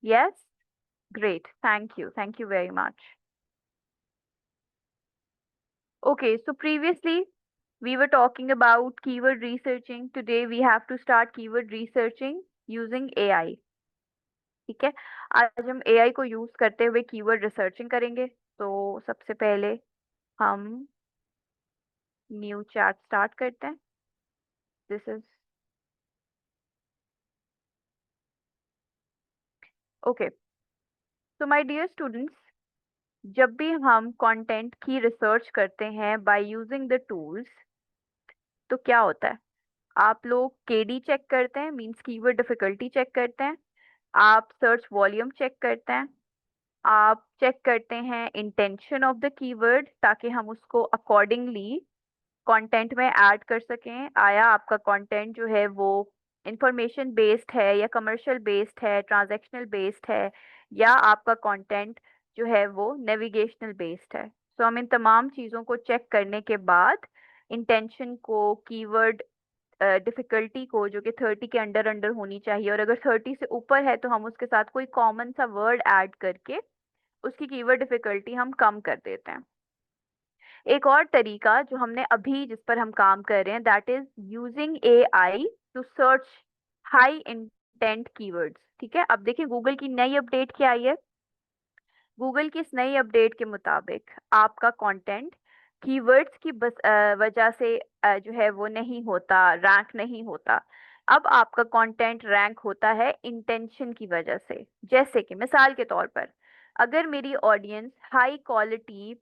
Yes? Great. Thank you. Thank you very much. Okay, so previously we were talking about keyword researching. Today we have to start keyword researching using AI. ठीक है। आज हम AI को use करते हुए keyword researching करेंगे। तो सबसे पहले हम न्यू चैट स्टार्ट करते हैं। This is okay. So my dear students, जब भी हम कंटेंट की रिसर्च करते हैं बाय यूजिंग द टूल्स, तो क्या होता है? आप लोग केडी चेक करते हैं, मींस कीवर्ड डिफिकल्टी चेक करते हैं। आप सर्च वॉल्यूम चेक करते हैं। आप चेक करते हैं इंटेंशन ऑफ द कीवर्ड, ताकि हम उसको अकॉर्डिंगली कंटेंट में ऐड कर सकें। आया आपका कंटेंट जो है वो इंफॉर्मेशन बेस्ड है या कमर्शियल बेस्ड है, ट्रांजैक्शनल बेस्ड है, या आपका कंटेंट जो है वो नेविगेशनल बेस्ड है। सो हम इन तमाम चीज़ों को चेक करने के बाद इंटेंशन को, कीवर्ड डिफिकल्टी को, जो कि 30 के अंडर अंडर होनी चाहिए, और अगर 30 से ऊपर है तो हम उसके साथ कोई कॉमन सा वर्ड ऐड करके उसकी कीवर्ड डिफिकल्टी हम कम कर देते हैं। एक और तरीका जो हमने अभी जिस पर हम काम कर रहे हैं, that is using AI to search high intent keywords. ठीक है, अब देखिए गूगल की नई अपडेट क्या आई है। गूगल की इस नई अपडेट के मुताबिक आपका कंटेंट कीवर्ड्स की वजह से जो है वो नहीं होता, रैंक नहीं होता। अब आपका कंटेंट रैंक होता है इंटेंशन की वजह से। जैसे कि मिसाल के तौर पर, अगर मेरी audience high quality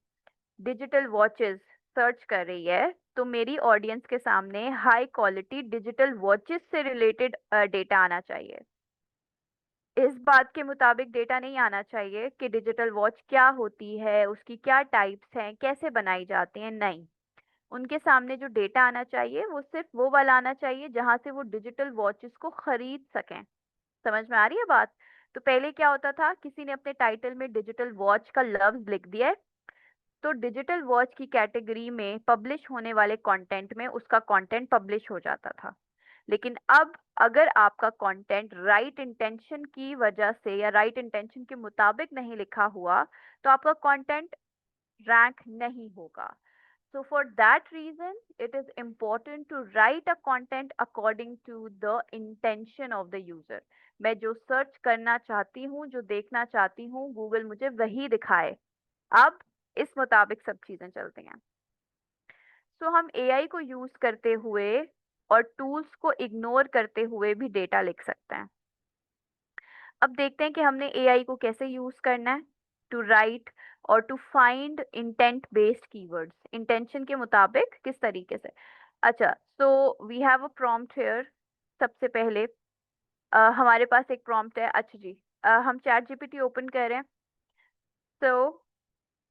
digital watches search कर रही है, तो मेरी ऑडियंस के सामने हाई क्वालिटी डिजिटल वॉचेस से रिलेटेड डेटा आना चाहिए। इस बात के मुताबिक डेटा नहीं आना चाहिए कि डिजिटल वॉच क्या होती है, उसकी क्या टाइप्स हैं, कैसे बनाई जाती हैं। नहीं, उनके सामने जो डेटा आना चाहिए वो सिर्फ वो वाला आना चाहिए जहां से वो डिजिटल वॉचेस को खरीद सकें। समझ में आ रही है बात? तो पहले क्या होता था, किसी ने अपने टाइटल में डिजिटल वॉच का लफ्ज लिख दिया है, तो डिजिटल वॉच की कैटेगरी में पब्लिश होने वाले कंटेंट में उसका कंटेंट पब्लिश हो जाता था। लेकिन अब अगर आपका कंटेंट राइट इंटेंशन की वजह से या राइट इंटेंशन के मुताबिक नहीं लिखा हुआ, तो आपका कंटेंट रैंक नहीं होगा। So for that reason, it is important to write a content according to the intention of the user. मैं जो सर्च करना चाहती हूँ, जो देखना चाहती हूँ, गूगल मुझे वही दिखाए। अब इस मुताबिक सब चीजें चलती हैं। सो हम एआई को यूज करते हुए और टूल्स को इग्नोर करते हुए भी डेटा लिख सकते हैं। अब देखते हैं कि हमने एआई को कैसे यूज करना है टू राइट और to find intent based keywords. Intention के मुताबिक किस तरीके से। अच्छा, so we have a prompt here. सबसे पहले हमारे पास एक प्रॉम्प्ट है। अच्छा जी, हम चैट जीपीटी ओपन कर रहे हैं। तो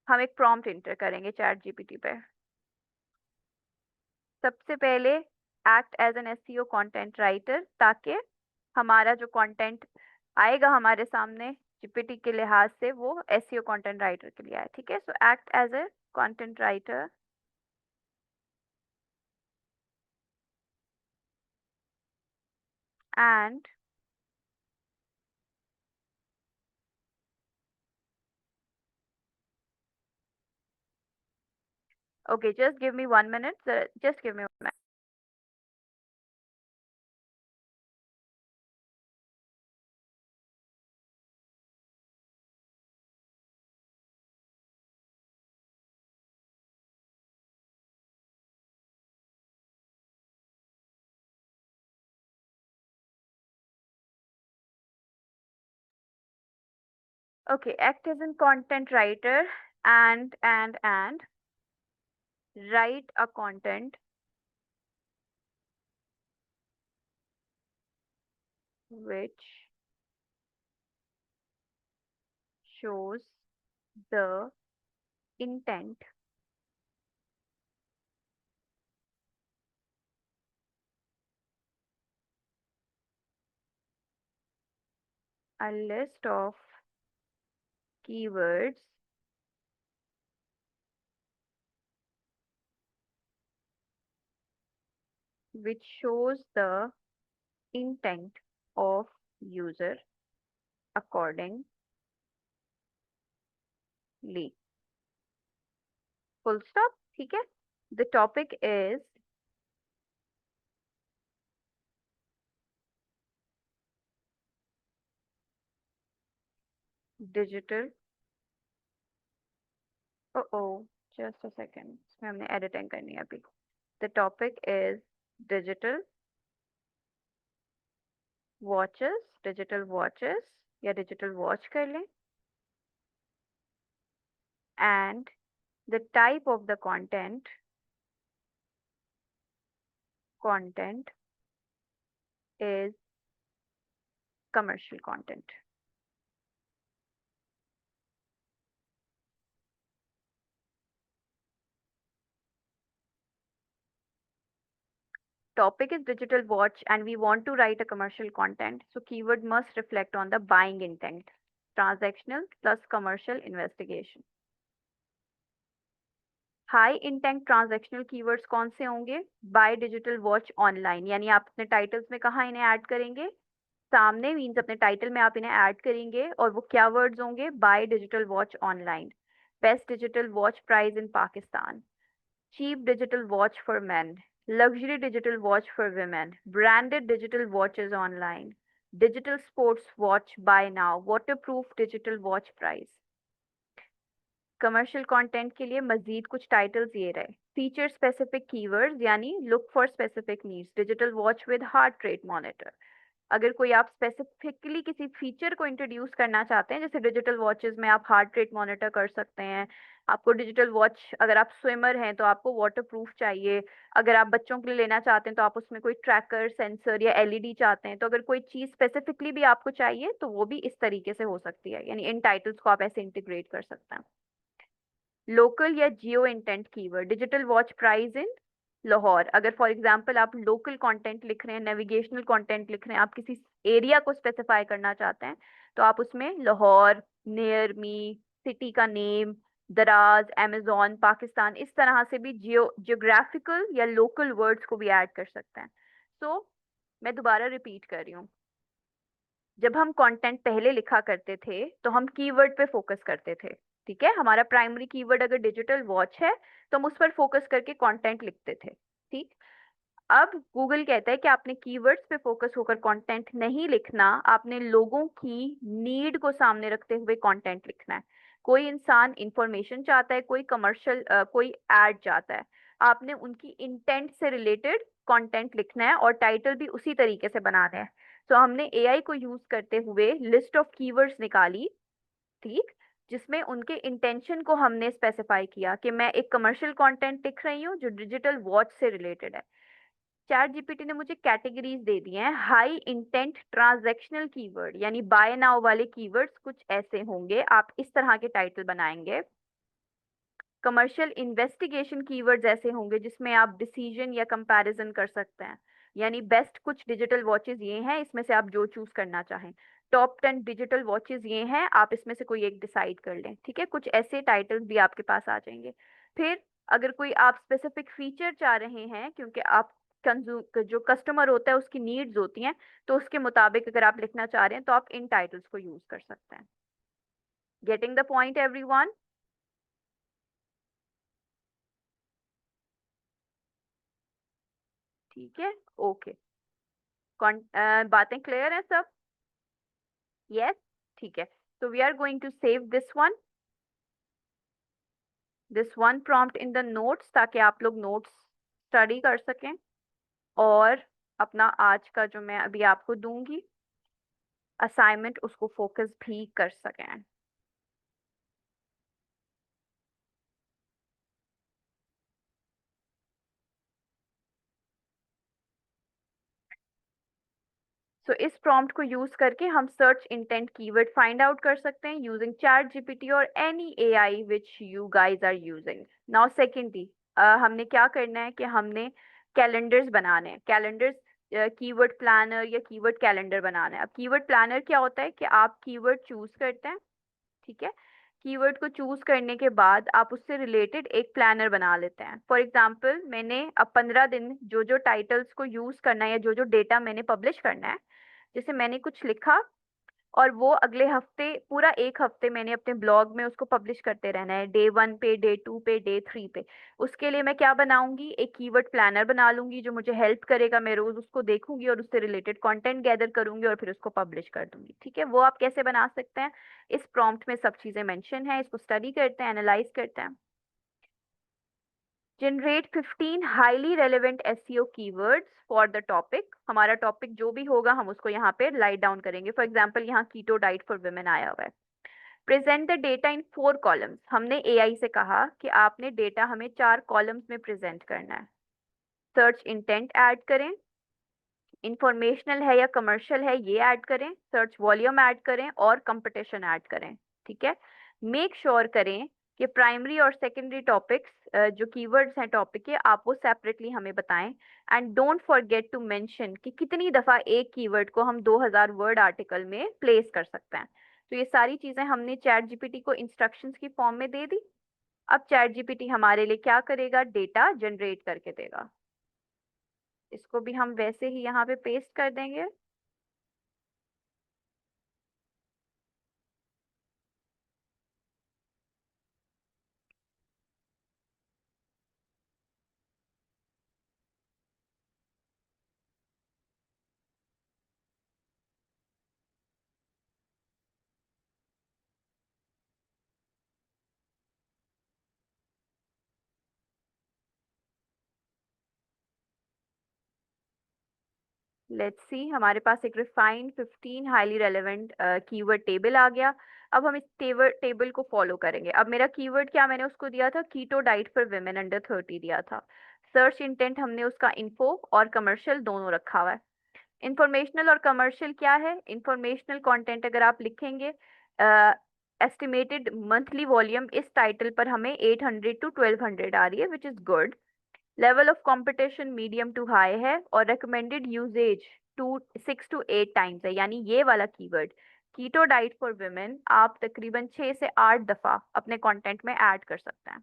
हम एक प्रॉम्प्ट इंटर करेंगे चैट जीपीटी पे। सबसे पहले act as an SEO content writer, ताकि हमारा जो कंटेंट आएगा हमारे सामने जीपीटी के लिहाज से वो एसईओ कंटेंट राइटर के लिए आए। ठीक है, so act as a content writer and okay, just give me 1 minute, just give me 1 minute. Okay, act as an content writer and write a content which shows the intent a list of keywords which shows the intent of user accordingly. Full stop. ठीक है. The topic is digital. Oh, just a second. इसमें हमने editing करनी है अभी. The topic is digital watches. Digital watches या digital watch कर लें. And the type of the content is commercial content. Topic is digital watch and we want to write a commercial content, so keyword must reflect on the buying intent. Transactional plus commercial investigation. High intent transactional keywords कौन से होंगे? Buy digital watch online, यानी आप अपने titles में कहाँ इन्हें add करेंगे? सामने मीन्स अपने टाइटल में आप इन्हें ऐड करेंगे, और वो क्या वर्ड्स होंगे? Buy digital watch online. Best digital watch price in Pakistan. Cheap digital watch for men, luxury digital watch for women, branded digital watches online, digital sports watch buy now, waterproof digital watch price. Commercial content के लिए मजीद कुछ titles ये रहे. Feature specific keywords यानी look for specific needs. Digital watch with heart rate monitor. अगर कोई आप specifically किसी फीचर को इंट्रोड्यूस करना चाहते हैं, जैसे डिजिटल वॉचेस में आप हार्ट रेट मॉनिटर कर सकते हैं. आपको डिजिटल वॉच, अगर आप स्विमर हैं तो आपको वाटर प्रूफ चाहिए. अगर आप बच्चों के लिए लेना चाहते हैं तो आप उसमें कोई ट्रैकर सेंसर या एलईडी चाहते हैं. तो अगर कोई चीज़ स्पेसिफिकली भी आपको चाहिए तो वो भी इस तरीके से हो सकती है, यानी इन टाइटल्स को आप ऐसे इंटीग्रेट कर सकते हैं. लोकल या geo intent keyword. Digital watch price in Lahore. अगर फॉर एग्जांपल आप लोकल कंटेंट लिख रहे हैं, नेविगेशनल कंटेंट लिख रहे हैं, आप किसी एरिया को स्पेसिफाई करना चाहते हैं, तो आप उसमें लाहौर, नियर मी, सिटी का नेम, दराज, अमेजोन, पाकिस्तान, इस तरह से भी जियोग्राफिकल या लोकल वर्ड्स को भी ऐड कर सकते हैं. सो मैं दोबारा रिपीट कर रही हूँ. जब हम कंटेंट पहले लिखा करते थे तो हम कीवर्ड पे फोकस करते थे. ठीक है, हमारा प्राइमरी कीवर्ड अगर डिजिटल वॉच है तो हम उस पर फोकस करके कंटेंट लिखते थे. ठीक. अब गूगल कहता है कि आपने कीवर्ड्स पे फोकस होकर कंटेंट नहीं लिखना, आपने लोगों की नीड को सामने रखते हुए कंटेंट लिखना है. कोई इंसान इंफॉर्मेशन चाहता है, कोई कमर्शियल, कोई एड चाहता है, आपने उनकी इंटेंट से रिलेटेड कंटेंट लिखना है और टाइटल भी उसी तरीके से बनाना है. तो हमने एआई को यूज करते हुए लिस्ट ऑफ कीवर्ड्स निकाली. ठीक. जिसमें उनके इंटेंशन को हमने स्पेसिफाई किया कि मैं एक कमर्शियल कंटेंट लिख रही हूँ जो डिजिटल वॉच से रिलेटेड है. चैट जीपीटी ने मुझे कैटेगरीज दे दी हैं. हाई इंटेंट ट्रांजैक्शनल कीवर्ड यानी बाय नाउ वाले कीवर्ड्स कुछ ऐसे होंगे, आप इस तरह के टाइटल बनाएंगे. कमर्शियल इन्वेस्टिगेशन कीवर्ड्स ऐसे होंगे जिसमें आप डिसीजन या कंपैरिजन कर सकते हैं, यानी बेस्ट कुछ डिजिटल वॉचेस ये हैं, इसमें से आप जो चूज करना चाहें. टॉप 10 डिजिटल वॉचेस ये हैं, आप इसमें से कोई एक डिसाइड कर लें. ठीक है, कुछ ऐसे टाइटल्स भी आपके पास आ जाएंगे. फिर अगर कोई आप स्पेसिफिक फीचर चाह रहे हैं, क्योंकि आप जो कस्टमर होता है उसकी नीड्स होती हैं, तो उसके मुताबिक अगर आप लिखना चाह रहे हैं तो आप इन टाइटल्स को यूज कर सकते हैं. Getting the point everyone? ठीक है, ओके. बातें क्लियर है सब? यस. ठीक है, तो we are going to save this one prompt in the notes, ताकि आप लोग नोट्स स्टडी कर सकें और अपना आज का जो मैं अभी आपको दूंगी असाइनमेंट उसको फोकस भी कर सकें. सो इस प्रॉम्प्ट को यूज करके हम search intent keyword find out कर सकते हैं यूजिंग चैट जीपीटी और any AI which you guys are using. Now secondly, हमने क्या करना है कि हमने कैलेंडर्स बनाने हैं. कैलेंडर्स, कीवर्ड प्लानर या कीवर्ड कैलेंडर बनाना है. अब कीवर्ड प्लानर क्या होता है कि आप कीवर्ड चूज करते हैं. ठीक है, कीवर्ड को चूज करने के बाद आप उससे रिलेटेड एक प्लानर बना लेते हैं. फॉर एग्जांपल, मैंने अब 15 दिन जो जो टाइटल्स को यूज करना है या जो जो डेटा मैंने पब्लिश करना है, जैसे मैंने कुछ लिखा और वो अगले हफ्ते, पूरा एक हफ्ते मैंने अपने ब्लॉग में उसको पब्लिश करते रहना है, डे 1 पे, डे 2 पे, डे 3 पे। उसके लिए मैं क्या बनाऊंगी, एक कीवर्ड प्लानर बना लूंगी जो मुझे हेल्प करेगा। मैं रोज उसको देखूंगी और उससे रिलेटेड कंटेंट गैदर करूंगी और फिर उसको पब्लिश कर दूंगी। ठीक है, वो आप कैसे बना सकते हैं, इस प्रॉम्प्ट में सब चीजें मेंशन है, इसको स्टडी करते हैं, एनालाइज करते हैं। Generate 15 highly relevant SEO keywords for the topic. हमारा टॉपिक जो भी होगा हम उसको यहाँ पे राइट डाउन करेंगे। फॉर एग्जाम्पल यहाँ कीटो डाइट फॉर वुमेन आया हुआ है। Present the data in 4 columns. हमने एआई से कहा कि आपने डेटा हमें 4 कॉलम्स में प्रेजेंट करना है। सर्च इंटेंट ऐड करें, इंफॉर्मेशनल है या कमर्शियल है ये ऐड करें, सर्च वॉल्यूम ऐड करें और कंपटीशन ऐड करें। ठीक है, मेक श्योर करें कि प्राइमरी और सेकेंडरी टॉपिक्स, जो कीवर्ड्स हैं टॉपिक के, आप वो सेपरेटली हमें बताएं। And don't forget to mention कि कितनी दफ़ा एक कीवर्ड को हम 2000 वर्ड आर्टिकल में प्लेस कर सकते हैं। तो ये सारी चीज़ें हमने चैट जीपीटी को इंस्ट्रक्शंस की फॉर्म में दे दी। अब चैट जीपीटी हमारे लिए क्या करेगा, डेटा जनरेट करके देगा। इसको भी हम वैसे ही यहाँ पे पेस्ट कर देंगे। लेट्स सी, हमारे पास एक refined 15 highly relevant keyword table आ गया। अब हम इस टेबल को फॉलो करेंगे। अब मेरा कीवर्ड क्या मैंने उसको दिया था, keto diet for women under 30 दिया था। सर्च इंटेंट हमने उसका इन्फो और कमर्शियल दोनों रखा हुआ है। इंफॉर्मेशनल और कमर्शियल क्या है, इंफॉर्मेशनल कंटेंट अगर आप लिखेंगे, एस्टिमेटेड मंथली वॉल्यूम इस टाइटल पर हमें 800 to 1200 आ रही है, which is good. Level of competition medium to high है और रिकमेंडेड यूजेज 6 to 8 टाइम्स है। यानी ये वाला keyword keto diet for women आप तकरीबन 6 से 8 दफा अपने कंटेंट में ऐड कर सकते हैं।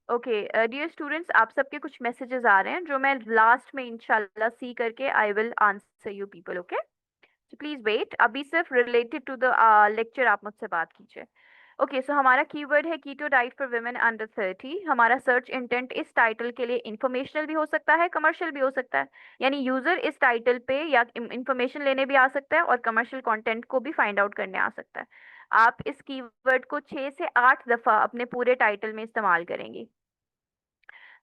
ओके डियर स्टूडेंट्स, आप सबके कुछ मैसेजेस आ रहे हैं जो मैं लास्ट में इंशाल्लाह सी करके I will answer you people. Okay, so please wait, अभी सिर्फ रिलेटेड टू द लेक्चर आप मुझसे बात कीजिए। ओके, सो हमारा कीवर्ड है keto diet for women under 30। हमारा सर्च इंटेंट इस टाइटल के लिए इंफॉर्मेशनल भी हो सकता है, कमर्शियल भी हो सकता है। यानी यूजर इस टाइटल पे या इंफॉर्मेशन लेने भी आ सकता है और कमर्शियल कंटेंट को भी फाइंड आउट करने आ सकता है। आप इस कीवर्ड को 6 से 8 दफा अपने पूरे टाइटल में इस्तेमाल करेंगे।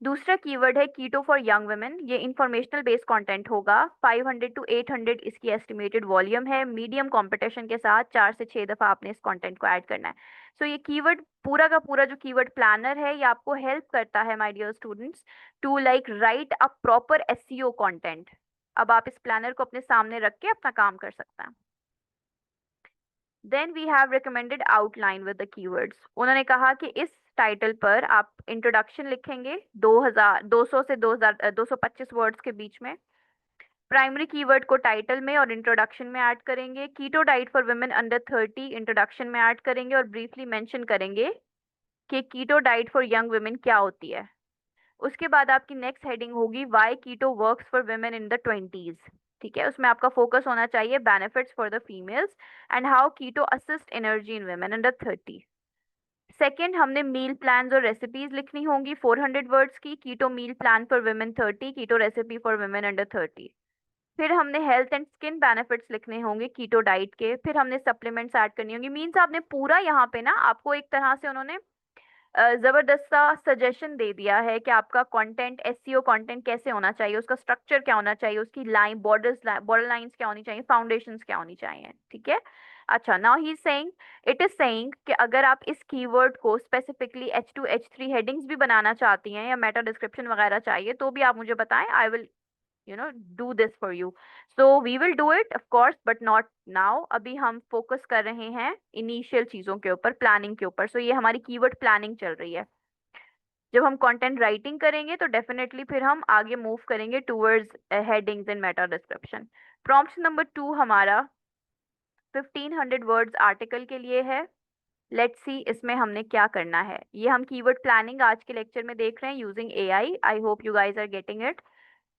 दूसरा कीवर्ड है कीटो फॉर यंग वुमेन। ये इंफॉर्मेशनल बेस्ड कंटेंट होगा। 500 to 800 इसकी एस्टिमेटेड वॉल्यूम है। मीडियम कंपटीशन के साथ 4 से 6 दफा आपने इस कंटेंट को ऐड करना है। सो ये कीवर्ड पूरा का पूरा जो कीवर्ड प्लानर है, ये आपको हेल्प करता है my dear students to like write a proper SEO content. अब आप इस प्लानर को अपने सामने रख के अपना काम कर सकते हैं। Then we have recommended outline with the keywords. उन्होंने कहा कि इस टाइटल पर आप इंट्रोडक्शन लिखेंगे 2000, 200 से 2000, 225 वर्ड्स के बीच में। प्राइमरी कीवर्ड को टाइटल में और इंट्रोडक्शन में ऐड करेंगे। Keto diet for women under 30 introduction में ऐड करेंगे और ब्रीफली मेंशन करेंगे कि keto diet for young women क्या होती है। उसके बाद आपकी नेक्स्ट हेडिंग होगी why keto works for women in the 20s। ठीक है, उसमें आपका फोकस होना चाहिए benefits for the females and how keto assist energy in women under 30। Second, हमने मील प्लान्स और रेसिपीज लिखनी होंगी 400 वर्ड्स की। Keto meal plan for women 30, keto recipe for women under 30। फिर हमने हेल्थ एंड स्किन बेनिफिट्स लिखने होंगे keto diet के। फिर हमने सप्लीमेंट्स ऐड करनी होंगी। मीन्स आपने पूरा यहाँ पे ना, आपको एक तरह से उन्होंने जबरदस्त सा सजेशन दे दिया है कि आपका कंटेंट, एसईओ कंटेंट कैसे होना चाहिए, उसका स्ट्रक्चर क्या होना चाहिए, उसकी लाइन बॉर्डर लाइंस क्या होनी चाहिए, फाउंडेशंस क्या होनी चाहिए। ठीक है, अच्छा, now he saying, it is saying कि अगर आप इस कीवर्ड को स्पेसिफिकली H2 H3 हेडिंग्स भी बनाना चाहती हैं या मेटा डिस्क्रिप्शन वगैरह चाहिए तो भी आप मुझे बताएं। I will do this for you. So we will do it of course but not now. अभी हम फोकस कर रहे हैं इनिशियल चीजों के ऊपर, प्लानिंग के ऊपर। सो ये हमारी कीवर्ड प्लानिंग चल रही है। जब हम कंटेंट राइटिंग करेंगे तो डेफिनेटली फिर हम आगे मूव करेंगे towards headings and Meta description. Prompt number 2 हमारा 1500 वर्ड्स आर्टिकल के लिए है। लेट्स सी इसमें हमने क्या करना है। ये हम कीवर्ड प्लानिंग आज के लेक्चर में देख रहे हैं using AI. I hope you guys are getting it.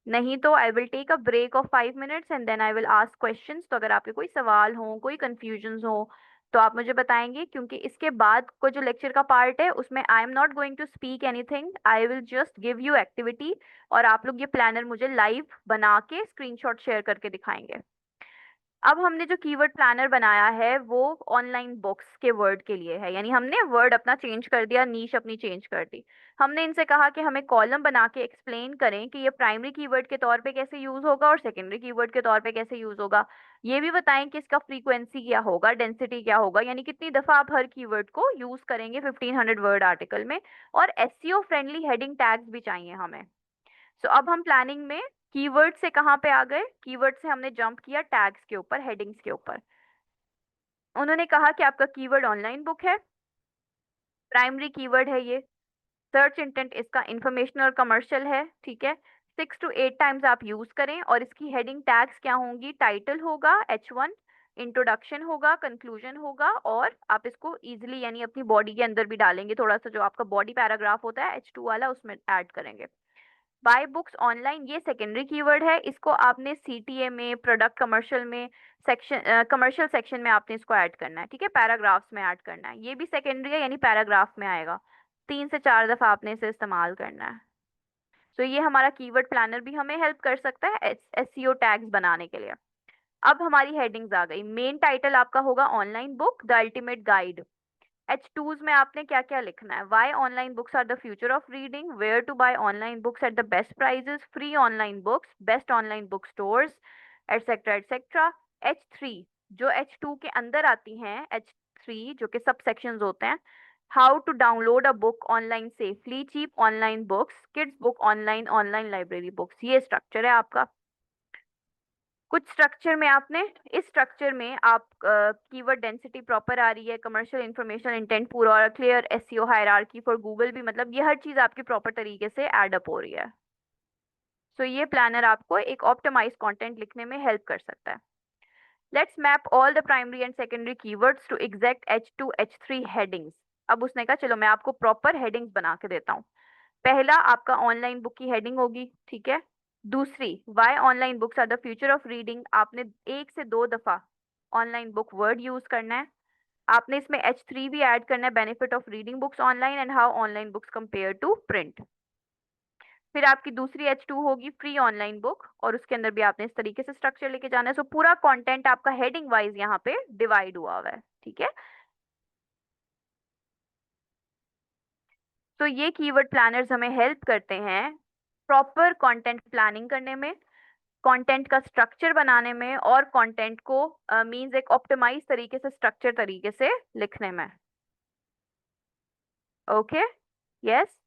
नहीं तो I will take a break of 5 minutes and then I will ask questions. तो अगर आपके कोई सवाल हो, कोई कंफ्यूजन हो, तो आप मुझे बताएंगे, क्योंकि इसके बाद को जो लेक्चर का पार्ट है उसमें I am not going to speak anything, I will just give you activity, और आप लोग ये प्लानर मुझे लाइव बना के स्क्रीनशॉट शेयर करके दिखाएंगे। अब हमने जो कीवर्ड प्लानर बनाया है वो ऑनलाइन बुक्स के वर्ड के लिए है, यानी हमने वर्ड अपना चेंज कर दिया, नीश अपनी चेंज कर दी। हमने इनसे कहा कि हमें कॉलम बना के एक्सप्लेन करें कि ये प्राइमरी कीवर्ड के तौर पे कैसे यूज होगा और सेकेंडरी कीवर्ड के तौर पे कैसे यूज होगा। ये भी बताएं कि इसका फ्रीक्वेंसी क्या होगा, डेंसिटी क्या होगा, यानी कितनी दफा आप हर कीवर्ड को यूज करेंगे 1500 वर्ड आर्टिकल में। और एसईओ फ्रेंडली हेडिंग टैग्स भी चाहिए हमें। सो अब हम प्लानिंग में कीवर्ड से कहाँ पे आ गए, कीवर्ड से हमने जंप किया टैग्स के ऊपर, हेडिंग्स के ऊपर। उन्होंने कहा कि आपका कीवर्ड ऑनलाइन बुक है, प्राइमरी कीवर्ड है ये, सर्च इंटेंट इसका इंफॉर्मेशनल और कमर्शियल है, ठीक है। 6 to 8 टाइम्स आप यूज करें, और इसकी हेडिंग टैग्स क्या होंगी, टाइटल होगा H1, इंट्रोडक्शन होगा, कंक्लूजन होगा, और आप इसको इजीली यानी अपनी बॉडी के अंदर भी डालेंगे, थोड़ा सा जो आपका बॉडी पैराग्राफ होता है H2 वाला उसमें ऐड करेंगे। बाय बुक्स ऑनलाइन ये सेकेंडरी कीवर्ड है, इसको आपने सीटीए में, प्रोडक्ट कमर्शियल में, सेक्शन कमर्शियल सेक्शन में आपने इसको ऐड करना है, ठीक है, पैराग्राफ्स में ऐड करना है। ये भी सेकेंडरी है यानी पैराग्राफ में आएगा, 3 से 4 दफा आपने इसे इस्तेमाल करना है। तो ये हमारा कीवर्ड प्लानर भी हमें हेल्प कर सकता है एसईओ टैग्स बनाने के लिए। अब हमारी हेडिंग्स आ गई। मेन टाइटल आपका होगा online book the ultimate guide. H2s में आपने क्या क्या लिखना है, why online books are the future of reading, where to buy online books at the best prices, free online books, best online book stores, etcetera etcetera. H3 जो H2 के अंदर आती हैं, H3 जो कि सब सेक्शंस होते हैं, how to download a book online safely, cheap online books, kids book online, online library books, ये स्ट्रक्चर है आपका। कुछ स्ट्रक्चर में आपने, इस स्ट्रक्चर में आप कीवर्ड डेंसिटी प्रॉपर आ रही है, कमर्शियल इंफॉर्मेशन इंटेंट पूरा और clear, SEO hierarchy for Google भी, मतलब ये हर चीज आपकी प्रॉपर तरीके से एड अप हो रही है। सो ये प्लानर आपको एक ऑप्टिमाइज कंटेंट लिखने में हेल्प कर सकता है। Let's map all the primary and secondary keywords to exact H2 H3 headings. अब उसने कहा चलो मैं आपको प्रॉपर हेडिंग्स बना के देता हूँ। पहला आपका ऑनलाइन बुक की हेडिंग होगी, ठीक है। दूसरी, why online books are the future of reading, आपने 1 से 2 दफा ऑनलाइन बुक वर्ड यूज करना है। आपने इसमें H3 भी ऐड करना है, benefit of reading books online and how online books compare to print. फिर आपकी दूसरी H2 होगी फ्री ऑनलाइन बुक, और उसके अंदर भी आपने इस तरीके से स्ट्रक्चर लेके जाना है। सो पूरा कंटेंट आपका हेडिंग वाइज यहाँ पे डिवाइड हुआ हुआ है, ठीक है। तो ये कीवर्ड प्लानर्स हमें हेल्प करते हैं प्रॉपर कंटेंट प्लानिंग करने में, कंटेंट का स्ट्रक्चर बनाने में, और कंटेंट को मींस एक ऑप्टिमाइज तरीके से, स्ट्रक्चर तरीके से लिखने में। Okay, yes.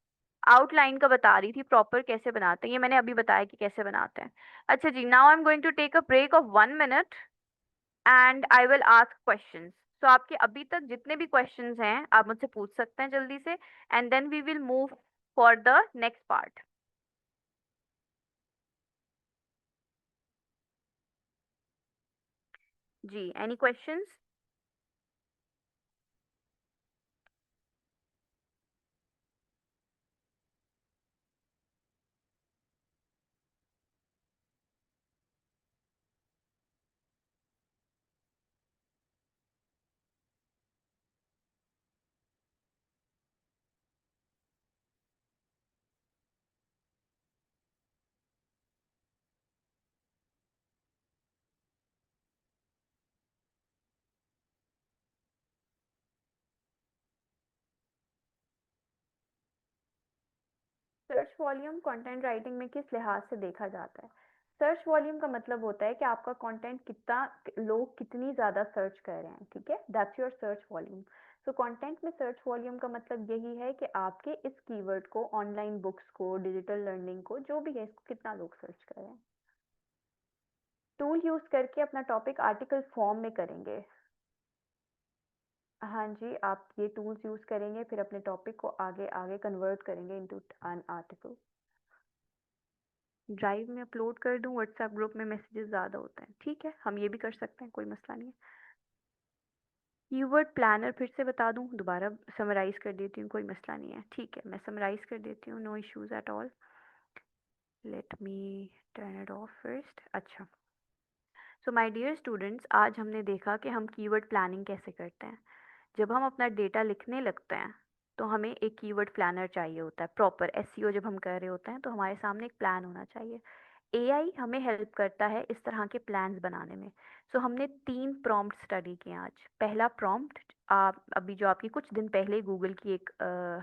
आउटलाइन का बता रही थी प्रॉपर कैसे बनाते हैं, ये मैंने अभी बताया कि कैसे बनाते हैं। अच्छा जी, now I am going to take a break of 1 minute and I will ask questions. तो आपके अभी तक जितने भी क्वेश्चंस हैं आप मुझसे पूछ सकते हैं जल्दी से, and then we will move for the next part. जी, any questions? Search volume content writing में किस लिहाज से देखा जाता है? सर्च वॉल्यूम का मतलब होता है कि आपका कंटेंट कितना, लोग कितनी ज़्यादा सर्च कर रहे हैं, ठीक है, that's your search volume. So content में सर्च वॉल्यूम का मतलब यही है कि आपके इस कीवर्ड को, ऑनलाइन बुक्स को, डिजिटल लर्निंग को, जो भी है, इसको कितना लोग सर्च कर रहे हैं। टूल यूज़ करके अपना टॉपिक आर्टिकल फॉर्म में करेंगे। हाँ जी, आप ये टूल्स यूज़ करेंगे, फिर अपने टॉपिक को आगे आगे कन्वर्ट करेंगे इनटू एन आर्टिकल। ड्राइव में अपलोड कर दूं, व्हाट्सएप ग्रुप में मैसेजेस ज़्यादा होते हैं, ठीक है, हम ये भी कर सकते हैं, कोई मसला नहीं है। कीवर्ड प्लानर फिर से बता दूं, दोबारा समराइज कर देती हूँ, कोई मसला नहीं है, ठीक है, मैं समराइज कर देती हूँ, no issues at all. Let me turn it off first. अच्छा, सो माय डियर स्टूडेंट्स, आज हमने देखा कि हम कीवर्ड प्लानिंग कैसे करते हैं। जब हम अपना डेटा लिखने लगते हैं तो हमें एक कीवर्ड प्लानर चाहिए होता है। प्रॉपर एसईओ जब हम कर रहे होते हैं तो हमारे सामने एक प्लान होना चाहिए। एआई हमें हेल्प करता है इस तरह के प्लान्स बनाने में। सो हमने 3 प्रॉम्प्ट स्टडी किए आज। पहला प्रॉम्प्ट, आप अभी जो आपकी कुछ दिन पहले गूगल की एक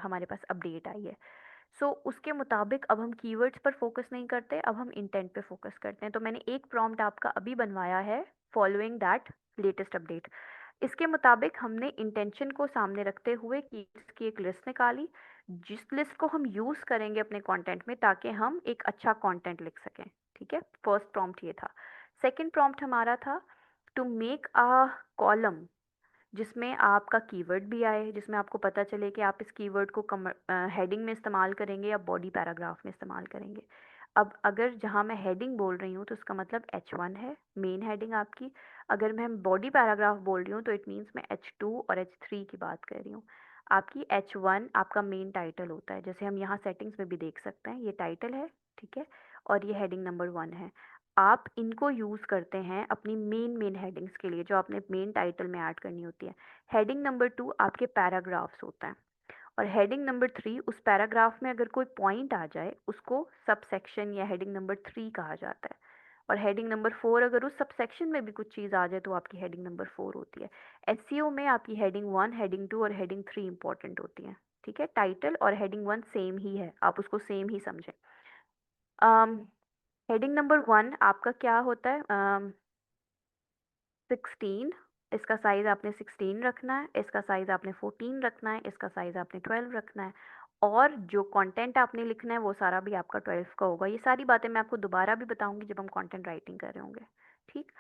हमारे पास अपडेट आई है, उसके मुताबिक अब हम कीवर्ड्स पर फोकस नहीं करते, अब हम इंटेंट पे फोकस करते हैं। तो मैंने एक प्रॉम्प्ट आपका अभी बनवाया है, फॉलोइंग दैट लेटेस्ट अपडेट। इसके मुताबिक हमने इंटेंशन को सामने रखते हुए कीवर्ड्स की एक लिस्ट निकाली, जिस लिस्ट को हम यूज़ करेंगे अपने कंटेंट में ताकि हम एक अच्छा कंटेंट लिख सकें। ठीक है, फर्स्ट प्रॉम्प्ट ये था। सेकंड प्रॉम्प्ट हमारा था टू मेक अ कॉलम जिसमें आपका कीवर्ड भी आए, जिसमें आपको पता चले कि आप इस कीवर्ड को हेडिंग में इस्तेमाल करेंगे या बॉडी पैराग्राफ में इस्तेमाल करेंगे। अब अगर जहाँ मैं हेडिंग बोल रही हूँ तो इसका मतलब H1 है, मेन हेडिंग आपकी। अगर मैं बॉडी पैराग्राफ बोल रही हूँ तो इट मीन्स मैं H2 और H3 की बात कर रही हूँ। आपकी H1 आपका मेन टाइटल होता है, जैसे हम यहाँ सेटिंग्स में भी देख सकते हैं, ये टाइटल है, ठीक है, और ये हेडिंग नंबर 1 है। आप इनको यूज़ करते हैं अपनी मेन हेडिंग्स के लिए जो आपने मेन टाइटल में ऐड करनी होती है। हेडिंग नंबर 2 आपके पैराग्राफ्स होता है, और हेडिंग नंबर 3 उस पैराग्राफ में अगर कोई पॉइंट आ जाए उसको सब सेक्शन या हेडिंग नंबर 3 कहा जाता है। और हेडिंग नंबर 4 अगर उस सब सेक्शन में भी कुछ चीज़ आ जाए तो आपकी हेडिंग नंबर 4 होती है। एसईओ में आपकी हेडिंग 1, हेडिंग 2 और हेडिंग 3 इंपॉर्टेंट होती हैं। ठीक है, टाइटल और हेडिंग 1 सेम ही है, आप उसको सेम ही समझें। हेडिंग नंबर 1 आपका क्या होता है, 16। इसका साइज़ आपने 16 रखना है, इसका साइज़ आपने 14 रखना है, इसका साइज़ आपने 12 रखना है, और जो कंटेंट आपने लिखना है वो सारा भी आपका 12 का होगा। ये सारी बातें मैं आपको दोबारा भी बताऊंगी जब हम कंटेंट राइटिंग कर रहे होंगे। ठीक।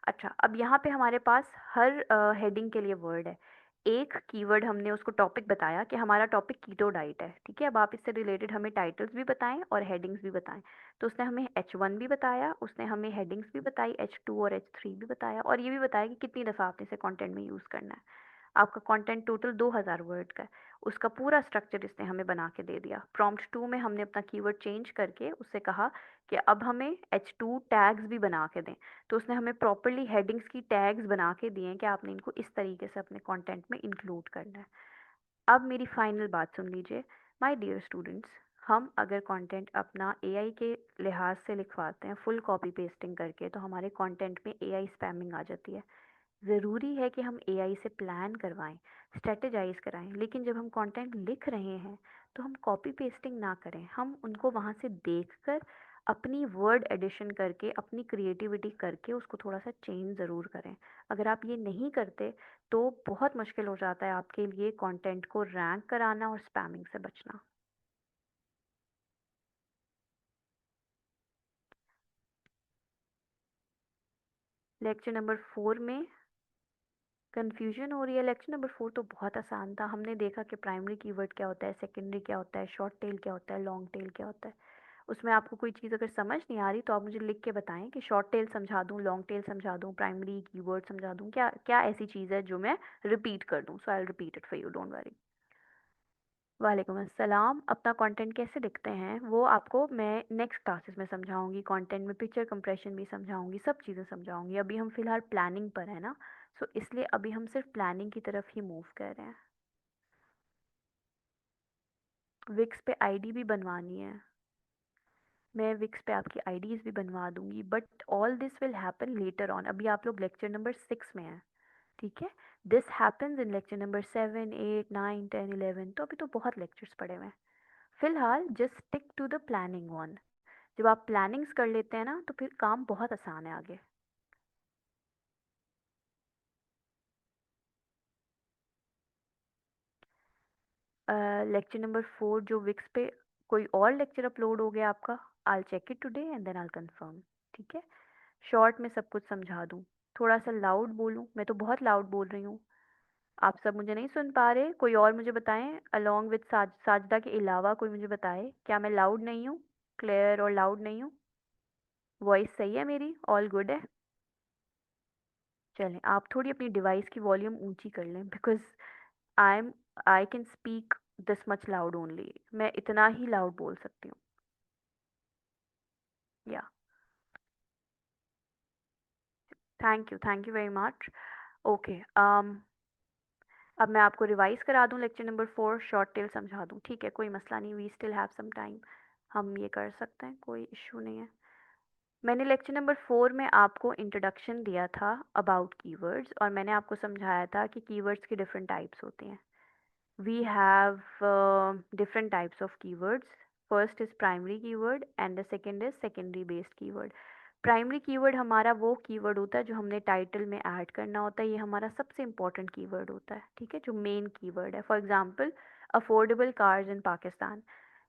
अच्छा, अब यहाँ पे हमारे पास हर हेडिंग के लिए वर्ड है। एक कीवर्ड हमने उसको टॉपिक बताया कि हमारा टॉपिक कीटो डाइट है, ठीक है। अब आप इससे रिलेटेड हमें टाइटल्स भी बताएं और हेडिंग्स भी बताएं। तो उसने हमें H1 भी बताया, उसने हमें हेडिंग्स भी बताई, H2 और H3 भी बताया, और ये भी बताया कि कितनी दफ़ा आपने इसे कंटेंट में यूज़ करना है। आपका कंटेंट टोटल 2000 वर्ड का है। उसका पूरा स्ट्रक्चर इसने हमें बना के दे दिया। प्रॉम्प्ट 2 में हमने अपना कीवर्ड चेंज करके उससे कहा कि अब हमें H2 टैग्स भी बना के दें। तो उसने हमें प्रॉपरली हेडिंग्स की टैग्स बना के दिए हैं कि आपने इनको इस तरीके से अपने कंटेंट में इंक्लूड करना है। अब मेरी फाइनल बात सुन लीजिए, माय डियर स्टूडेंट्स। हम अगर कंटेंट अपना एआई के लिहाज से लिखवाते हैं फुल कॉपी पेस्टिंग करके, तो हमारे कंटेंट में एआई स्पैमिंग आ जाती है। ज़रूरी है कि हम एआई से प्लान करवाएं, स्ट्रेटेजाइज कराएं, लेकिन जब हम कंटेंट लिख रहे हैं तो हम कॉपी पेस्टिंग ना करें, हम उनको वहाँ से देखकर अपनी वर्ड एडिशन करके अपनी क्रिएटिविटी करके उसको थोड़ा सा चेंज ज़रूर करें। अगर आप ये नहीं करते तो बहुत मुश्किल हो जाता है आपके लिए कंटेंट को रैंक कराना और स्पैमिंग से बचना। लेक्चर नंबर 4 में कंफ्यूजन हो रही है। लेक्चर नंबर 4 तो बहुत आसान था। हमने देखा कि प्राइमरी कीवर्ड क्या होता है, सेकेंडरी क्या होता है, शॉर्ट टेल क्या होता है, लॉन्ग टेल क्या होता है। उसमें आपको कोई चीज़ अगर समझ नहीं आ रही तो आप मुझे लिख के बताएं कि शॉर्ट टेल समझा दूं, लॉन्ग टेल समझा दूं, प्राइमरी कीवर्ड समझा दूं, क्या क्या ऐसी चीज़ है जो मैं रिपीट कर दूं। So I will repeat it for you, don't worry. वालेकुम अस्सलाम। अपना कंटेंट कैसे लिखते हैं वो आपको मैं नेक्स्ट क्लासेस में समझाऊंगी। कंटेंट में पिक्चर कंप्रेशन भी समझाऊंगी, सब चीज़ें समझाऊंगी। अभी हम फिलहाल प्लानिंग पर है ना, इसलिए अभी हम सिर्फ प्लानिंग की तरफ ही मूव कर रहे हैं। विक्स पे आईडी भी बनवानी है, मैं विक्स पे आपकी आईडीज़ भी बनवा दूंगी, but all this will happen later on. अभी आप लोग लेक्चर नंबर 6 में हैं, ठीक है। This happens in lecture number 7, 8, 9, 10, 11, तो अभी तो बहुत लेक्चर्स पड़े हुए हैं। फिलहाल just stick to the planning one. जब आप प्लानिंग्स कर लेते हैं ना तो फिर काम बहुत आसान है आगे। लेक्चर नंबर 4 जो विक्स पे, कोई और लेक्चर अपलोड हो गया आपका? I check it today and then I confirm, ठीक है। शॉर्ट में सब कुछ समझा दूँ, थोड़ा सा लाउड बोलूँ? मैं तो बहुत लाउड बोल रही हूँ, आप सब मुझे नहीं सुन पा रहे? कोई और मुझे बताएं, अलोंग विद साजदा के अलावा कोई मुझे बताए, क्या मैं लाउड नहीं हूँ, क्लियर और लाउड नहीं हूँ? वॉइस सही है मेरी, ऑल गुड है? चलें, आप थोड़ी अपनी डिवाइस की वॉल्यूम ऊंची कर लें, because I am I can speak this much loud only, मैं इतना ही लाउड बोल सकती हूँ। या, thank you very much. Okay, अब मैं आपको रिवाइज करा दूं लेक्चर नंबर 4, शॉर्ट टेल समझा दूं, ठीक है? कोई मसला नहीं, we still have some time, हम ये कर सकते हैं, कोई इशू नहीं है। मैंने लेक्चर नंबर 4 में आपको इंट्रोडक्शन दिया था अबाउट कीवर्ड्स, और मैंने आपको समझाया था कि कीवर्ड्स की डिफरेंट टाइप्स होती हैं। We have different types of keywords. First is primary keyword and the second is secondary based keyword. Primary keyword हमारा वो कीवर्ड होता है जो हमने टाइटल में ऐड करना होता है, ये हमारा सबसे इंपॉर्टेंट कीवर्ड होता है, ठीक है, जो मेन कीवर्ड है। फॉर एग्जांपल, अफोर्डेबल कार्स इन पाकिस्तान,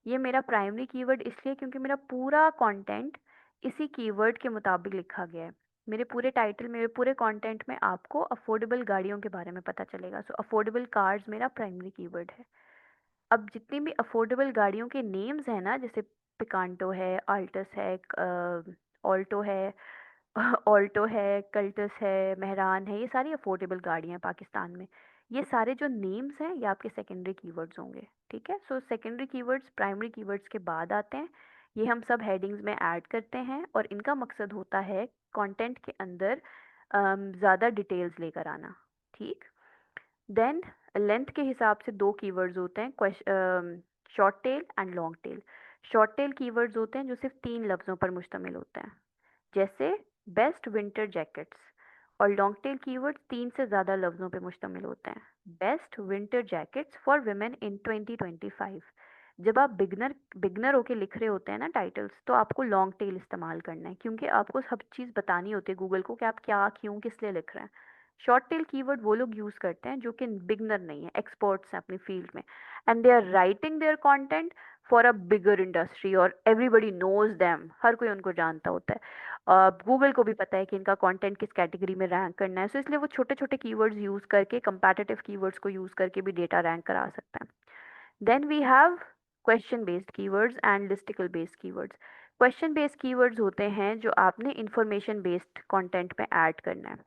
ये मेरा प्राइमरी कीवर्ड इसलिए क्योंकि मेरा पूरा कंटेंट इसी कीवर्ड के मुताबिक लिखा गया है। मेरे पूरे टाइटल, मेरे पूरे कंटेंट में आपको अफोर्डेबल गाड़ियों के बारे में पता चलेगा, सो अफोर्डेबल कार्स मेरा प्राइमरी कीवर्ड है। अब जितनी भी अफोर्डेबल गाड़ियों के नेम्स हैं ना, जैसे पिकांटो है, आल्टस है, ऑल्टो है, ऑल्टो है, कल्टस है, मेहरान है, ये सारी अफोर्डेबल गाड़ियाँ हैं पाकिस्तान में। ये सारे जो नेम्स हैं ये आपके सेकेंडरी कीवर्ड्स होंगे, ठीक है? So secondary keywords primary keywords के बाद आते हैं। ये हम सब हेडिंग्स में ऐड करते हैं और इनका मकसद होता है कंटेंट के अंदर ज़्यादा डिटेल्स लेकर आना, ठीक? देन लेंथ के हिसाब से दो कीवर्ड्स होते हैं, short tail and long tail. Short tail keywords होते हैं जो सिर्फ 3 लफ्ज़ों पर मुश्तमिल होते हैं, जैसे बेस्ट विंटर जैकेट्स। और लॉन्ग टेल कीवर्ड्स 3 से ज़्यादा लफ्ज़ों पर मुश्तमिल होते हैं, best winter jackets for women in 2025। जब आप बिगनर होके लिख रहे होते हैं ना टाइटल्स, तो आपको लॉन्ग टेल इस्तेमाल करना है, क्योंकि आपको सब चीज़ बतानी होती है गूगल को कि आप क्या, क्यों, किस लिए लिख रहे हैं। शॉर्ट टेल कीवर्ड वो लोग यूज़ करते हैं जो कि बिगनर नहीं है, एक्सपर्ट्स हैं अपनी फील्ड में, and they are writing their content for a bigger industry, और एवरीबडी नोज देम, हर कोई उनको जानता होता है। गूगल को भी पता है कि इनका कंटेंट किस कैटेगरी में रैंक करना है, सो इसलिए वो छोटे छोटे कीवर्ड्स यूज़ करके, कंपैटिटिव कीवर्ड्स को यूज़ करके भी डेटा रैंक करा सकते हैं। Then we have question based keywords and listicle based keywords. Question based keywords होते हैं जो आपने इंफॉर्मेशन बेस्ड कंटेंट में ऐड करना है।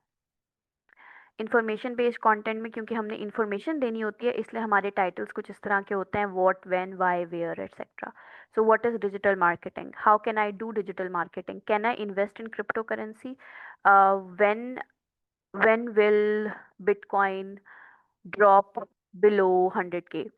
इन्फॉर्मेशन बेस्ड कंटेंट में क्योंकि हमने इन्फॉर्मेशन देनी होती है, इसलिए हमारे टाइटल्स कुछ इस तरह के होते हैं, what, when, why, where, etcetera. So what is digital marketing, how can I do digital marketing, can I invest in crypto currency, when when will bitcoin drop below 100K।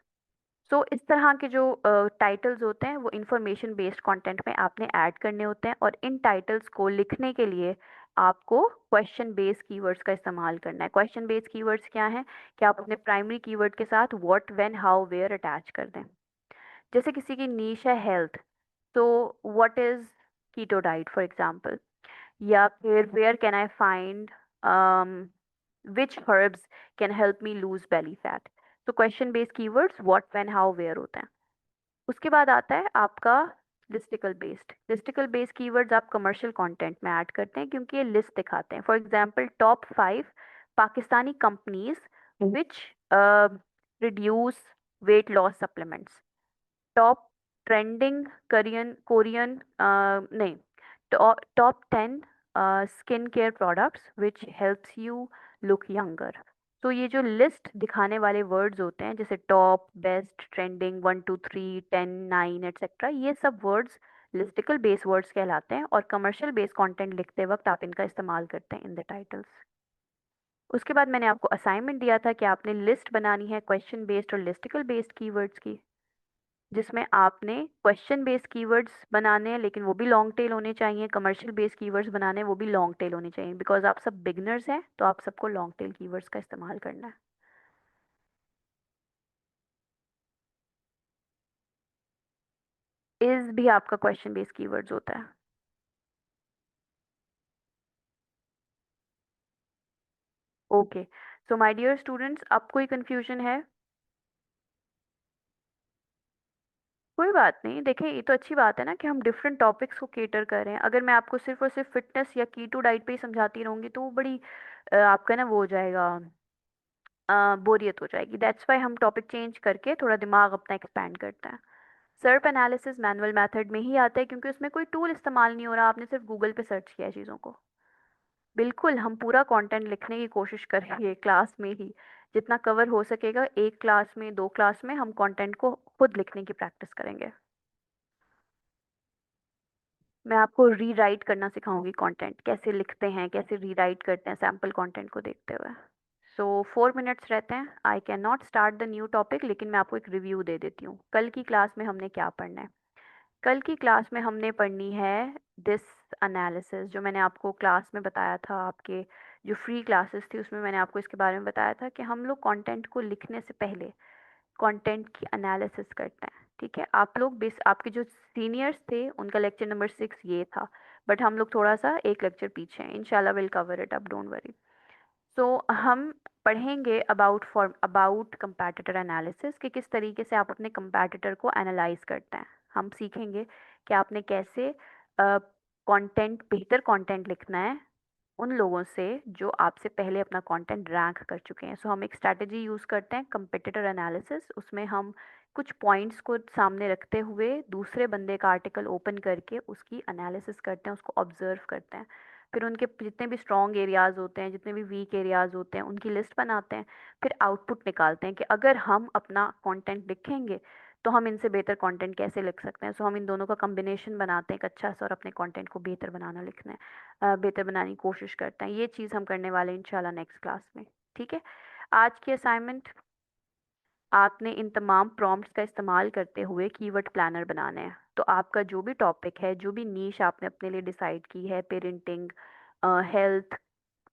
सो इस तरह के जो टाइटल्स होते हैं वो इंफॉर्मेशन बेस्ड कंटेंट में आपने ऐड करने होते हैं, और इन टाइटल्स को लिखने के लिए आपको क्वेश्चन बेस्ड कीवर्ड्स का इस्तेमाल करना है। क्वेश्चन बेस्ड कीवर्ड्स क्या हैं कि आप अपने प्राइमरी कीवर्ड के साथ what, when, how, where attach कर दें। जैसे किसी की नीश है हेल्थ, तो what is keto diet for example, या फिर where can I find which herbs can help me lose belly fat. तो question based keywords what, when, how, where होते हैं। उसके बाद आता है आपका listicle based. Listicle based keywords आप कमर्शियल कंटेंट में ऐड करते हैं क्योंकि ये लिस्ट दिखाते हैं। For example, top 5 Pakistani companies which reduce weight loss supplements, top trending Korean Korean नहीं, top 10 skin care products which helps you look younger. तो ये जो लिस्ट दिखाने वाले वर्ड्स होते हैं, जैसे टॉप, बेस्ट, ट्रेंडिंग, 1 2 3 10 9 एटसेट्रा, ये सब वर्ड्स लिस्टिकल बेस वर्ड्स कहलाते हैं, और कमर्शियल बेस कंटेंट लिखते वक्त आप इनका इस्तेमाल करते हैं इन द टाइटल्स। उसके बाद मैंने आपको असाइनमेंट दिया था कि आपने लिस्ट बनानी है क्वेश्चन बेस्ड और लिस्टिकल बेस्ड कीवर्ड्स की, जिसमें आपने क्वेश्चन बेस्ड कीवर्ड्स बनाने हैं, लेकिन वो भी लॉन्ग टेल होने चाहिए। कमर्शियल बेस्ड कीवर्ड्स बनाने हैं, वो भी लॉन्ग टेल होने चाहिए, बिकॉज आप सब बिगनर्स हैं, तो आप सबको लॉन्ग टेल कीवर्ड्स का इस्तेमाल करना है। इज भी आपका क्वेश्चन बेस्ड कीवर्ड्स होता है। Okay, so my dear students, अब कोई कंफ्यूजन है? कोई बात नहीं, देखिए ये तो अच्छी बात है ना कि हम डिफरेंट टॉपिक्स को केटर कर रहे हैं। अगर मैं आपको सिर्फ और सिर्फ फिटनेस या कीटो डाइट पे ही समझाती रहूंगी तो वो बड़ी आपका ना वो हो जाएगा, बोरियत हो जाएगी। दैट्स वाई हम टॉपिक चेंज करके थोड़ा दिमाग अपना एक्सपैंड करते हैं। सर्प एनालिसिस मैनुअल मेथड में ही आता है क्योंकि उसमें कोई टूल इस्तेमाल नहीं हो रहा, आपने सिर्फ गूगल पे सर्च किया है चीज़ों को। बिल्कुल, हम पूरा कंटेंट लिखने की कोशिश करेंगे क्लास में ही। जितना कवर हो सकेगा, एक क्लास में, दो क्लास में हम कंटेंट को खुद लिखने की प्रैक्टिस करेंगे। मैं आपको रीराइट करना सिखाऊंगी, कंटेंट कैसे लिखते हैं, कैसे रीराइट करते हैं सैम्पल कंटेंट को देखते हुए। सो 4 मिनट्स रहते हैं। I can not start the new topic, लेकिन मैं आपको एक रिव्यू दे देती हूँ कल की क्लास में हमने क्या पढ़ना है। कल की क्लास में हमने पढ़नी है दिस एनालिसिस, जो मैंने आपको क्लास में बताया था, आपके जो फ्री क्लासेस थी उसमें मैंने आपको इसके बारे में बताया था कि हम लोग कंटेंट को लिखने से पहले कंटेंट की एनालिसिस करते हैं। ठीक है, आप लोग बेस आपके जो सीनियर्स थे उनका लेक्चर नंबर 6 ये था, बट हम लोग थोड़ा सा एक लेक्चर पीछे हैं। इंशाल्लाह will cover it up, don't worry. So हम पढ़ेंगे अबाउट कंपैटिटर एनालिसिस, कि किस तरीके से आप अपने कंपैटिटर को एनालाइज करते हैं। हम सीखेंगे कि आपने कैसे कंटेंट, बेहतर कंटेंट लिखना है उन लोगों से जो आपसे पहले अपना कंटेंट रैंक कर चुके हैं। सो हम एक स्ट्रैटेजी यूज़ करते हैं कंपटीटर एनालिसिस। उसमें हम कुछ पॉइंट्स को सामने रखते हुए दूसरे बंदे का आर्टिकल ओपन करके उसकी एनालिसिस करते हैं, उसको ऑब्जर्व करते हैं। फिर उनके जितने भी स्ट्रॉन्ग एरियाज़ होते हैं, जितने भी वीक एरियाज़ होते हैं, उनकी लिस्ट बनाते हैं। फिर आउटपुट निकालते हैं कि अगर हम अपना कंटेंट लिखेंगे तो हम इनसे बेहतर कंटेंट कैसे लिख सकते हैं। सो हम इन दोनों का कॉम्बिनेशन बनाते हैं एक अच्छा सा, और अपने कंटेंट को बेहतर बनाना, लिखना है, बेहतर बनाने की कोशिश करते हैं। ये चीज़ हम करने वाले हैं इंशाल्लाह नेक्स्ट क्लास में। ठीक है, आज की असाइनमेंट, आपने इन तमाम प्रॉम्प्ट्स का इस्तेमाल करते हुए कीवर्ड प्लानर बनाना है। तो आपका जो भी टॉपिक है, जो भी नीश आपने अपने लिए डिसाइड की है, पेरेंटिंग, हेल्थ,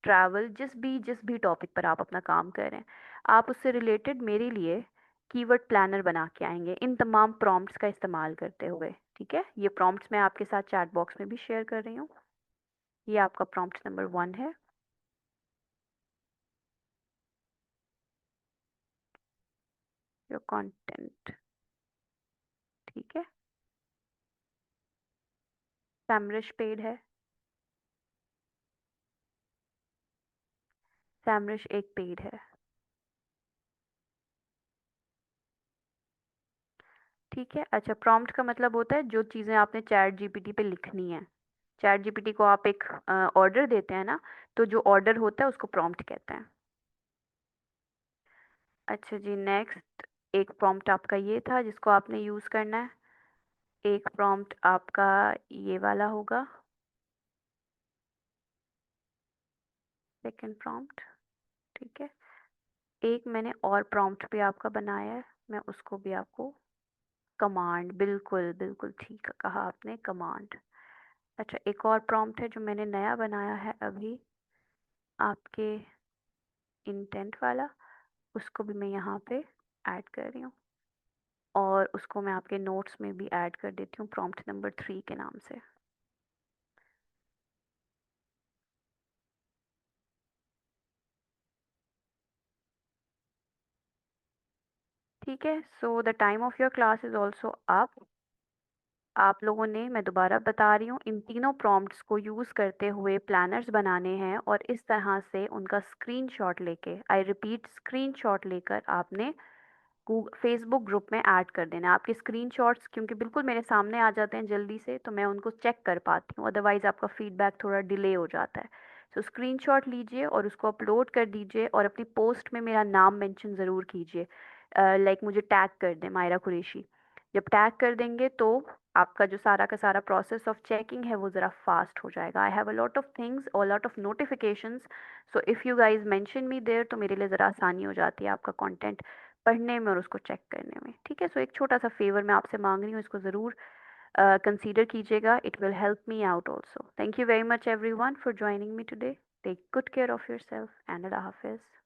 ट्रैवल, जिस भी टॉपिक पर आप अपना काम कर रहे हैं, आप उससे रिलेटेड मेरे लिए कीवर्ड प्लानर बना के आएंगे इन तमाम प्रॉम्प्ट्स का इस्तेमाल करते हुए। ठीक है, ये प्रॉम्प्ट्स मैं आपके साथ चैट बॉक्स में भी शेयर कर रही हूँ। ये आपका प्रॉम्प्ट नंबर 1 है। Your content. ठीक है, सैमरिश पेड है। सैमरिश एक पेड है। ठीक है, अच्छा, प्रॉम्प्ट का मतलब होता है जो चीज़ें आपने चैट जीपीटी पे लिखनी है। चैट जीपीटी को आप एक ऑर्डर देते हैं ना, तो जो ऑर्डर होता है उसको प्रॉम्प्ट कहते हैं। अच्छा जी, नेक्स्ट एक प्रॉम्प्ट आपका ये था जिसको आपने यूज़ करना है। एक प्रॉम्प्ट आपका ये वाला होगा, सेकंड प्रॉम्प्ट। ठीक है, एक मैंने और प्रॉम्प्ट भी आपका बनाया है, मैं उसको भी आपको, कमांड, बिल्कुल बिल्कुल ठीक कहा आपने, कमांड। अच्छा, एक और प्रॉम्प्ट है जो मैंने नया बनाया है अभी, आपके इंटेंट वाला, उसको भी मैं यहाँ पे ऐड कर रही हूँ, और उसको मैं आपके नोट्स में भी ऐड कर देती हूँ प्रॉम्प्ट नंबर 3 के नाम से। ठीक है, so the time of your class is also up. आप लोगों ने, मैं दोबारा बता रही हूँ, इन तीनों प्रॉम्प्ट्स को यूज़ करते हुए प्लानर्स बनाने हैं, और इस तरह से उनका स्क्रीनशॉट लेके, आई रिपीट, स्क्रीनशॉट लेकर आपने फेसबुक ग्रुप में ऐड कर देना है। आपके स्क्रीनशॉट्स क्योंकि बिल्कुल मेरे सामने आ जाते हैं जल्दी से, तो मैं उनको चेक कर पाती हूँ, अदरवाइज़ आपका फीडबैक थोड़ा डिले हो जाता है। सो स्क्रीनशॉट लीजिए और उसको अपलोड कर दीजिए, और अपनी पोस्ट में मेरा नाम मेंशन ज़रूर कीजिए। लाइक मुझे टैग कर दें, मायरा कुरैशी। जब टैग कर देंगे तो आपका जो सारा का सारा प्रोसेस ऑफ चेकिंग है वो ज़रा फास्ट हो जाएगा। I have a lot of things और lot of notifications, so if you guys mention me there, तो मेरे लिए ज़रा आसानी हो जाती है आपका कंटेंट पढ़ने में और उसको चेक करने में। ठीक है, सो एक छोटा सा फेवर मैं आपसे मांग रही हूँ, इसको ज़रूर कंसीडर कीजिएगा। It will help me out also. Thank you very much every one for joining me today. Take good care of yourself and अल्लाह हाफिज़।